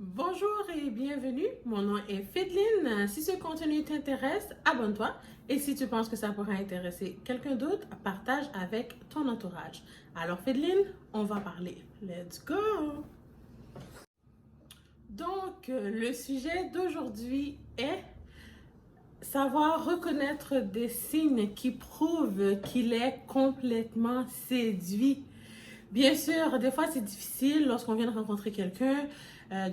Bonjour et bienvenue, mon nom est Fedeline. Si ce contenu t'intéresse, abonne-toi et si tu penses que ça pourrait intéresser quelqu'un d'autre, partage avec ton entourage. Alors Fedeline, on va parler. Let's go! Donc, le sujet d'aujourd'hui est savoir reconnaître des signes qui prouvent qu'il est complètement séduit. Bien sûr, des fois c'est difficile lorsqu'on vient de rencontrer quelqu'un.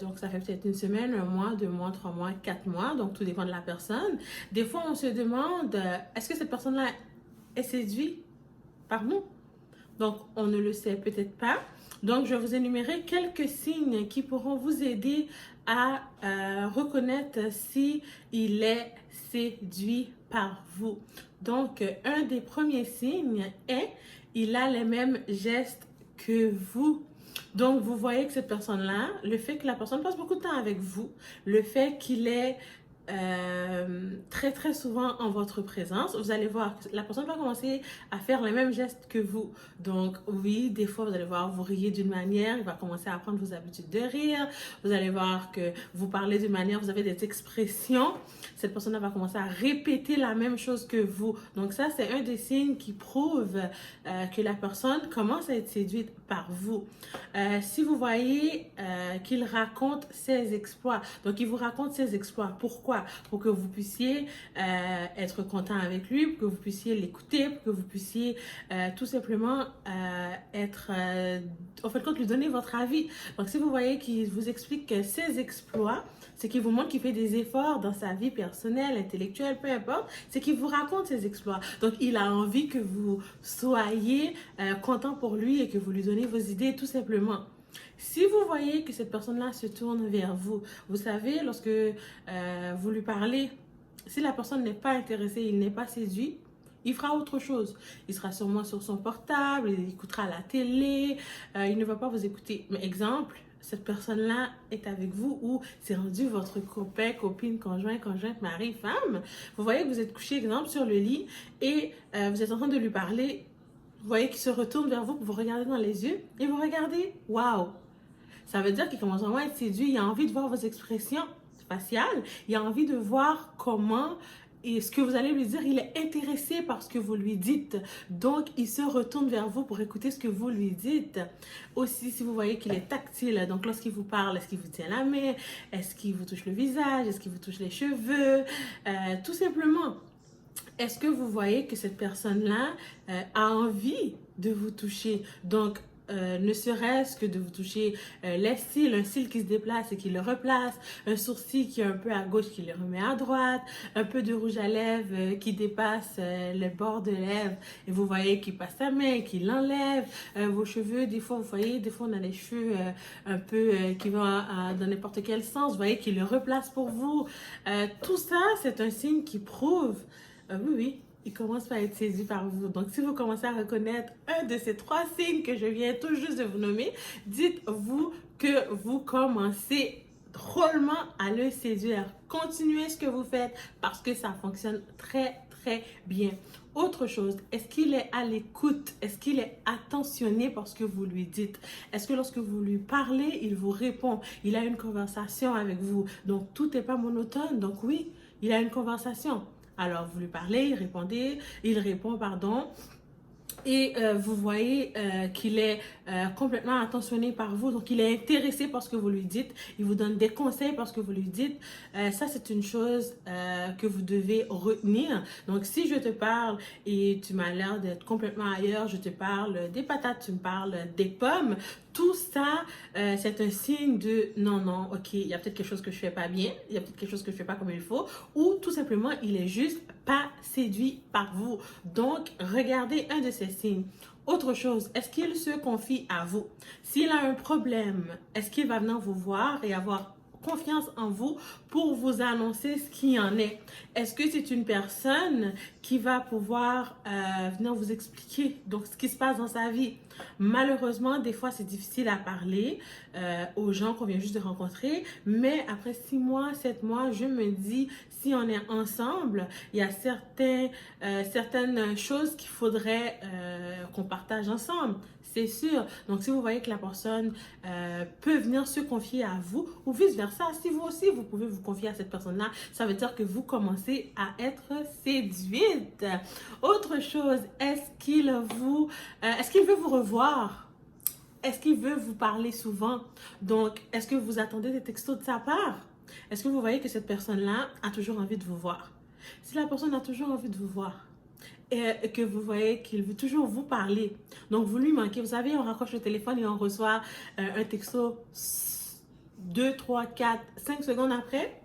Donc, ça fait peut-être une semaine, un mois, 2 mois, 3 mois, 4 mois. Donc, tout dépend de la personne. Des fois, on se demande, est-ce que cette personne-là est séduite par nous? Donc, on ne le sait peut-être pas. Donc, je vais vous énumérer quelques signes qui pourront vous aider à reconnaître si il est séduit par vous. Donc, un des premiers signes est, il a les mêmes gestes que vous. Donc, vous voyez que cette personne-là, le fait que la personne passe beaucoup de temps avec vous, le fait qu'il est très très souvent en votre présence, vous allez voir que la personne va commencer à faire les mêmes gestes que vous. Donc oui, des fois vous allez voir, vous riez d'une manière, il va commencer à apprendre vos habitudes de rire, vous allez voir que vous parlez d'une manière, vous avez des expressions, cette personne va commencer à répéter la même chose que vous. Donc ça, c'est un des signes qui prouve que la personne commence à être séduite par vous. Si vous voyez qu'il raconte ses exploits, donc il vous raconte ses exploits, pourquoi? Pour que vous puissiez être content avec lui, pour que vous puissiez l'écouter, pour que vous puissiez tout simplement être, en fait, lui donner votre avis. Donc, si vous voyez qu'il vous explique ses exploits, c'est qu'il vous montre qu'il fait des efforts dans sa vie personnelle, intellectuelle, peu importe, c'est qu'il vous raconte ses exploits. Donc, il a envie que vous soyez content pour lui et que vous lui donnez vos idées, tout simplement. Si vous voyez que cette personne-là se tourne vers vous, vous savez, lorsque vous lui parlez, si la personne n'est pas intéressée, il n'est pas séduit, il fera autre chose. Il sera sûrement sur son portable, il écoutera la télé, il ne va pas vous écouter. Mais exemple, cette personne-là est avec vous ou c'est rendu votre copain, copine, conjoint, conjointe, mari, femme. Vous voyez que vous êtes couché, exemple, sur le lit et vous êtes en train de lui parler. Vous voyez qu'il se retourne vers vous pour vous regarder dans les yeux et vous regardez. Waouh! Ça veut dire qu'il commence vraiment à être séduit. Il a envie de voir vos expressions faciales. Il a envie de voir comment et ce que vous allez lui dire. Il est intéressé par ce que vous lui dites. Donc, il se retourne vers vous pour écouter ce que vous lui dites. Aussi, si vous voyez qu'il est tactile, donc lorsqu'il vous parle, est-ce qu'il vous tient la main? Est-ce qu'il vous touche le visage? Est-ce qu'il vous touche les cheveux? Tout simplement. Est-ce que vous voyez que cette personne-là a envie de vous toucher? Donc, ne serait-ce que de vous toucher les cils, un cil qui se déplace et qui le replace, un sourcil qui est un peu à gauche qui le remet à droite, un peu de rouge à lèvres qui dépasse le bord de lèvres et vous voyez qu'il passe sa main, qu'il l'enlève, vos cheveux, des fois vous voyez, des fois on a les cheveux un peu qui vont dans n'importe quel sens, vous voyez qu'il le replace pour vous. Tout ça, c'est un signe qui prouve oui, il commence par être saisi par vous. Donc, si vous commencez à reconnaître un de ces 3 signes que je viens tout juste de vous nommer, dites-vous que vous commencez drôlement à le séduire. Continuez ce que vous faites parce que ça fonctionne très, très bien. Autre chose, est-ce qu'il est à l'écoute? Est-ce qu'il est attentionné par ce que vous lui dites? Est-ce que lorsque vous lui parlez, il vous répond? Il a une conversation avec vous. Donc, tout n'est pas monotone. Donc, oui, il a une conversation. Alors, vous lui parlez, il répond, pardon. Et vous voyez qu'il est complètement attentionné par vous. Donc, il est intéressé par ce que vous lui dites. Il vous donne des conseils par ce que vous lui dites. Ça, c'est une chose que vous devez retenir. Donc, si je te parle et tu m'as l'air d'être complètement ailleurs, je te parle des patates, tu me parles des pommes. Tout ça, c'est un signe de non, non, ok, il y a peut-être quelque chose que je fais pas bien, il y a peut-être quelque chose que je fais pas comme il faut, ou tout simplement, il est juste pas séduit par vous. Donc, regardez un de ces signes. Autre chose, est-ce qu'il se confie à vous? S'il a un problème, est-ce qu'il va venir vous voir et avoir confiance en vous pour vous annoncer ce qui en est. Est-ce que c'est une personne qui va pouvoir venir vous expliquer donc ce qui se passe dans sa vie? Malheureusement, des fois, c'est difficile à parler aux gens qu'on vient juste de rencontrer, mais après 6 mois, 7 mois, je me dis, si on est ensemble, il y a certaines choses qu'il faudrait qu'on partage ensemble. C'est sûr. Donc, si vous voyez que la personne peut venir se confier à vous ou vice-versa, si vous aussi, vous pouvez vous confier à cette personne-là, ça veut dire que vous commencez à être séduite. Autre chose, est-ce qu'il veut vous revoir? Est-ce qu'il veut vous parler souvent? Donc, est-ce que vous attendez des textos de sa part? Est-ce que vous voyez que cette personne-là a toujours envie de vous voir? Si la personne a toujours envie de vous voir, et que vous voyez qu'il veut toujours vous parler. Donc, vous lui manquez. Vous savez, on raccroche le téléphone et on reçoit un texto 2, 3, 4, 5 secondes après.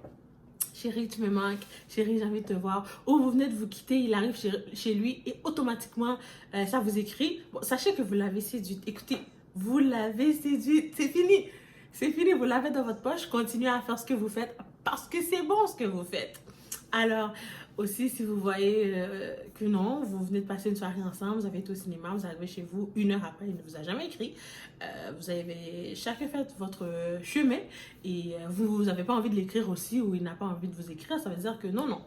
Chérie, tu me manques. Chérie, j'ai envie de te voir. Ou vous venez de vous quitter, il arrive chez lui et automatiquement, ça vous écrit. Bon, sachez que vous l'avez séduite. Écoutez, vous l'avez séduite. C'est fini. C'est fini. Vous l'avez dans votre poche. Continuez à faire ce que vous faites parce que c'est bon ce que vous faites. Alors, aussi, si vous voyez que non, vous venez de passer une soirée ensemble, vous avez été au cinéma, vous arrivez chez vous 1 heure après, il ne vous a jamais écrit. Vous avez chacun fait votre chemin et vous n'avez pas envie de l'écrire aussi ou il n'a pas envie de vous écrire. Ça veut dire que non.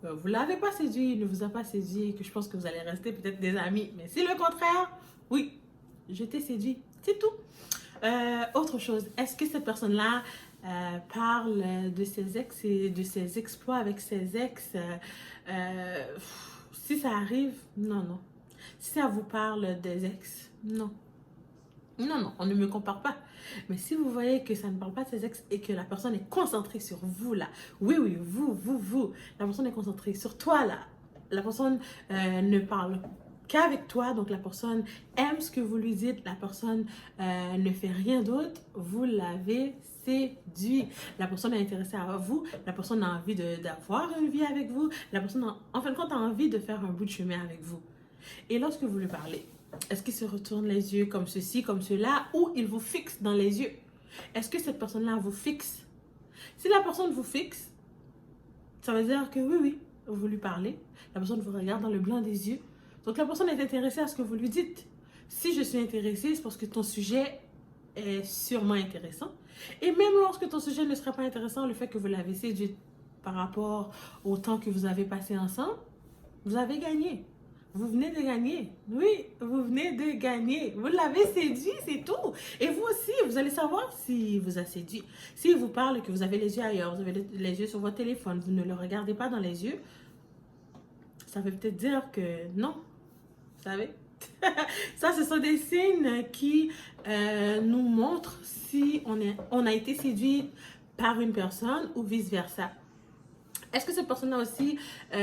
Vous ne l'avez pas séduit, il ne vous a pas séduit et que je pense que vous allez rester peut-être des amis. Mais si le contraire, oui, je t'ai séduit. C'est tout. Autre chose, est-ce que cette personne-là parle de ses ex et de ses exploits avec ses ex? Si ça arrive, non. Si ça vous parle des ex, non. Non, on ne me compare pas. Mais si vous voyez que ça ne parle pas de ses ex et que la personne est concentrée sur vous là, oui, vous, la personne est concentrée sur toi là, la personne ne parle qu'avec toi, donc la personne aime ce que vous lui dites, la personne ne fait rien d'autre, vous l'avez séduit. La personne est intéressée à vous, la personne a envie d'avoir une vie avec vous, la personne en fin de compte a envie de faire un bout de chemin avec vous. Et lorsque vous lui parlez, est-ce qu'il se retourne les yeux comme ceci, comme cela, ou il vous fixe dans les yeux? Est-ce que cette personne-là vous fixe? Si la personne vous fixe, ça veut dire que oui, vous lui parlez, la personne vous regarde dans le blanc des yeux, donc la personne est intéressée à ce que vous lui dites. Si je suis intéressée, c'est parce que ton sujet est sûrement intéressant. Et même lorsque ton sujet ne serait pas intéressant, le fait que vous l'avez séduit par rapport au temps que vous avez passé ensemble, vous avez gagné. Vous venez de gagner. Oui, vous venez de gagner. Vous l'avez séduit, c'est tout. Et vous aussi, vous allez savoir s'il vous a séduit. S'il vous parle que vous avez les yeux ailleurs, vous avez les yeux sur votre téléphone, vous ne le regardez pas dans les yeux, ça veut peut-être dire que non. Vous savez? Ça, ce sont des signes qui nous montrent si on a été séduit par une personne ou vice-versa. Est-ce que cette personne-là aussi,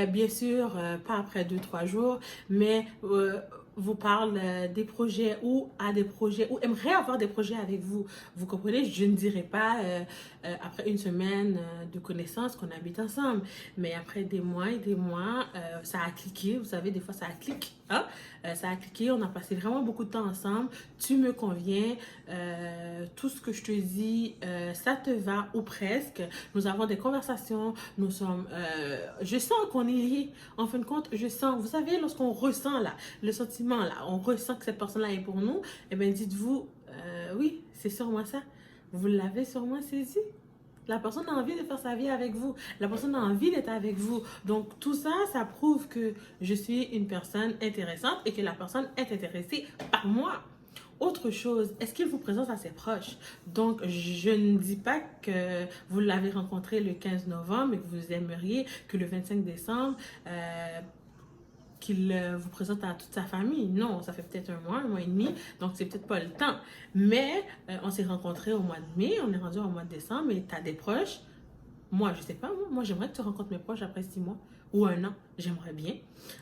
bien sûr, pas après 2-3 jours, mais vous parle des projets ou a des projets ou aimerait avoir des projets avec vous? Vous comprenez? Je ne dirais pas après une semaine de connaissance qu'on habite ensemble, mais après des mois et des mois, ça a cliqué. Vous savez, des fois, ça clique. Hein? Ça a cliqué, on a passé vraiment beaucoup de temps ensemble. Tu me conviens, tout ce que je te dis, ça te va ou presque. Nous avons des conversations, nous sommes... je sens qu'on est liés. En fin de compte, je sens... Vous savez, lorsqu'on ressent là, le sentiment là, on ressent que cette personne-là est pour nous, eh bien, dites-vous, oui, c'est sûrement ça. Vous l'avez sûrement saisi. La personne a envie de faire sa vie avec vous. La personne a envie d'être avec vous. Donc, tout ça, ça prouve que je suis une personne intéressante et que la personne est intéressée par moi. Autre chose, est-ce qu'il vous présente à ses proches? Donc, je ne dis pas que vous l'avez rencontré le 15 novembre et que vous aimeriez que le 25 décembre, qu'il vous présente à toute sa famille. Non, ça fait peut-être un mois et demi, donc c'est peut-être pas le temps. Mais on s'est rencontrés au mois de mai, on est rendu au mois de décembre et tu as des proches. Moi, je sais pas, moi j'aimerais que tu rencontres mes proches après 6 mois ou 1 an. j'aimerais bien.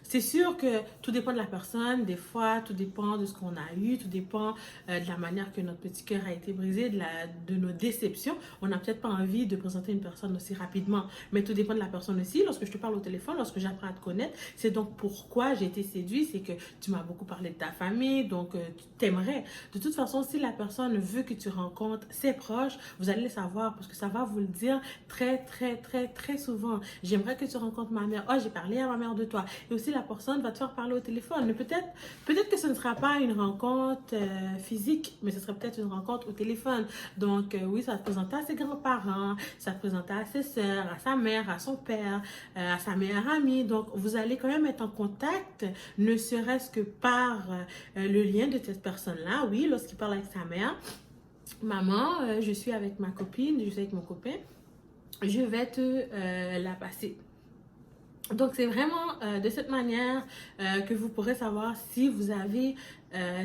C'est sûr que tout dépend de la personne, des fois, tout dépend de ce qu'on a eu, tout dépend de la manière que notre petit cœur a été brisé, de nos déceptions. On n'a peut-être pas envie de présenter une personne aussi rapidement, mais tout dépend de la personne aussi. Lorsque je te parle au téléphone, lorsque j'apprends à te connaître, c'est donc pourquoi j'ai été séduite, c'est que tu m'as beaucoup parlé de ta famille, donc tu t'aimerais. De toute façon, si la personne veut que tu rencontres ses proches, vous allez le savoir parce que ça va vous le dire très souvent. J'aimerais que tu rencontres ma mère. Oh, j'ai parlé à ma mère de toi. Et aussi, la personne va te faire parler au téléphone. Mais peut-être que ce ne sera pas une rencontre physique, mais ce sera peut-être une rencontre au téléphone. Donc, oui, ça va te présenter à ses grands-parents, ça va te présenter à ses soeurs, à sa mère, à son père, à sa meilleure amie. Donc, vous allez quand même être en contact, ne serait-ce que par le lien de cette personne-là. Oui, lorsqu'il parle avec sa mère, maman, je suis avec ma copine, je suis avec mon copain, je vais te la passer. Donc, c'est vraiment de cette manière que vous pourrez savoir si vous avez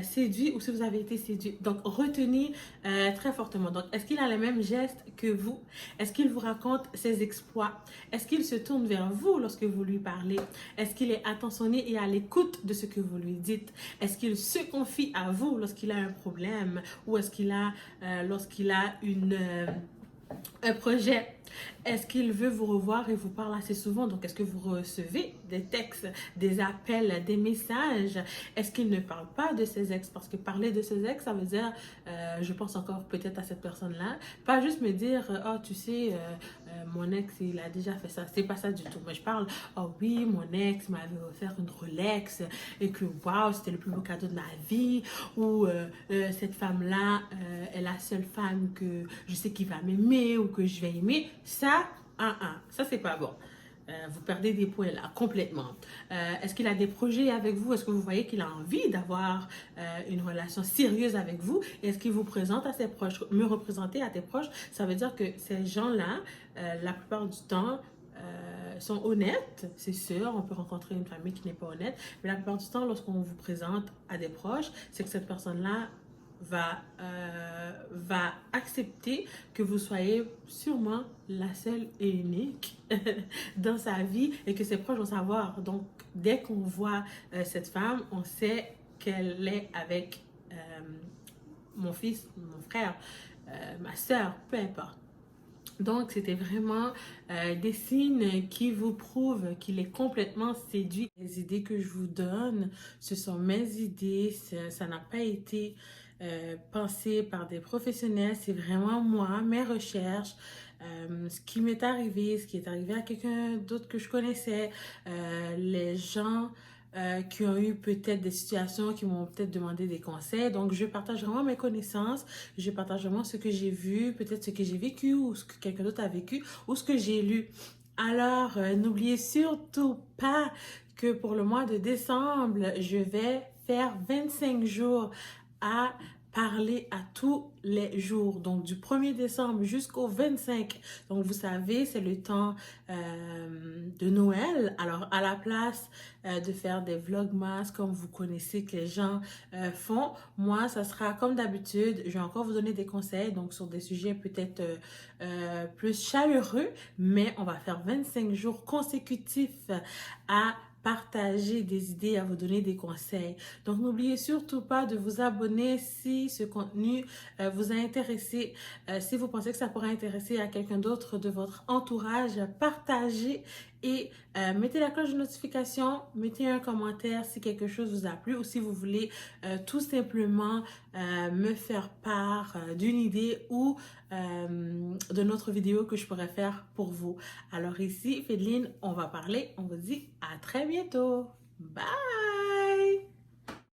séduit ou si vous avez été séduit. Donc, retenez très fortement. Donc, est-ce qu'il a les mêmes gestes que vous? Est-ce qu'il vous raconte ses exploits? Est-ce qu'il se tourne vers vous lorsque vous lui parlez? Est-ce qu'il est attentionné et à l'écoute de ce que vous lui dites? Est-ce qu'il se confie à vous lorsqu'il a un problème ou est-ce qu'il a, lorsqu'il a un projet? Est-ce qu'il veut vous revoir et vous parle assez souvent? Donc, est-ce que vous recevez des textes, des appels, des messages? Est-ce qu'il ne parle pas de ses ex? Parce que parler de ses ex, ça veut dire, je pense encore peut-être à cette personne-là, pas juste me dire, oh, tu sais, mon ex, il a déjà fait ça. C'est pas ça du tout. Mais je parle, oh oui, mon ex m'avait offert une Rolex et que, waouh, c'était le plus beau cadeau de ma vie. Ou cette femme-là est la seule femme que je sais qui va m'aimer ou que je vais aimer. Ça, ça c'est pas bon. Vous perdez des points là, complètement. Est-ce qu'il a des projets avec vous? Est-ce que vous voyez qu'il a envie d'avoir une relation sérieuse avec vous? Est-ce qu'il vous présente à ses proches? Me représenter à tes proches, ça veut dire que ces gens-là, la plupart du temps, sont honnêtes, c'est sûr, on peut rencontrer une famille qui n'est pas honnête, mais la plupart du temps, lorsqu'on vous présente à des proches, c'est que cette personne-là va accepter que vous soyez sûrement la seule et unique dans sa vie et que ses proches vont savoir. Donc, dès qu'on voit cette femme, on sait qu'elle est avec mon fils, mon frère, ma soeur, peu importe. Donc, c'était vraiment des signes qui vous prouvent qu'il est complètement séduit. Les idées que je vous donne, ce sont mes idées, ça n'a pas été pensé par des professionnels, c'est vraiment moi, mes recherches, ce qui m'est arrivé, ce qui est arrivé à quelqu'un d'autre que je connaissais, les gens qui ont eu peut-être des situations qui m'ont peut-être demandé des conseils. Donc, je partage vraiment mes connaissances, je partage vraiment ce que j'ai vu, peut-être ce que j'ai vécu ou ce que quelqu'un d'autre a vécu ou ce que j'ai lu. Alors, n'oubliez surtout pas que pour le mois de décembre, je vais faire 25 jours à parler à tous les jours. Donc, du 1er décembre jusqu'au 25. Donc, vous savez, c'est le temps de Noël. Alors, à la place de faire des vlogmas comme vous connaissez que les gens font, moi, ça sera comme d'habitude. Je vais encore vous donner des conseils, donc sur des sujets peut-être plus chaleureux, mais on va faire 25 jours consécutifs à partager des idées, à vous donner des conseils. Donc, n'oubliez surtout pas de vous abonner si ce contenu vous a intéressé. Si vous pensez que ça pourrait intéresser à quelqu'un d'autre de votre entourage, partagez et mettez la cloche de notification, mettez un commentaire si quelque chose vous a plu ou si vous voulez tout simplement me faire part d'une idée ou de notre vidéo que je pourrais faire pour vous. Alors ici, Fédeline, on va parler, on vous dit à très bientôt. Bye!